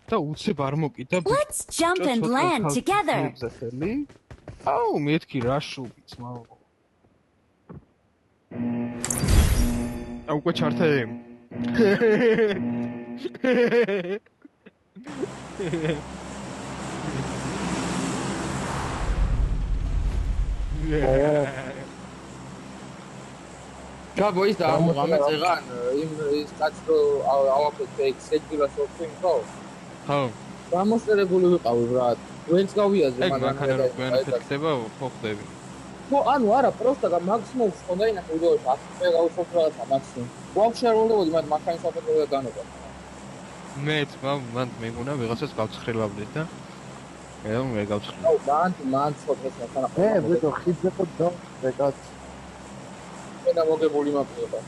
და უცებ არ მოკიდა. Let's jump and land together. აუ, მეთქი რა შუბიც, მამა. აუ, უკვე ჩართე. Gabo is da ამოღამეთ ზეღან ის კაცო ავაფეთ ეგ სეჯილას ოქინ ხო? ხო. გამოსტერებული ვიყავი ბრატ. ვენც გავიაზე მაგრამ მანქანა რო გვენფექტება ხო ხდები. ხო, ანუ არა, პროსტა მაქსიმუმს ხონდა ინახე ვიდეოში 10 გავუსვათ რაღაცა მაქსიმუმ. ვაფშე არ ველოდები მათ მანქანის ოპერატორია განობა. მეც მან მეგონა ვიღაცას გავცხრილავდით და მე გავცხრილავ. აუ, მან ცოტას მანქანა. ვიდეო ხიძე ხო და ეგაც მე და მოგებული მაყურება.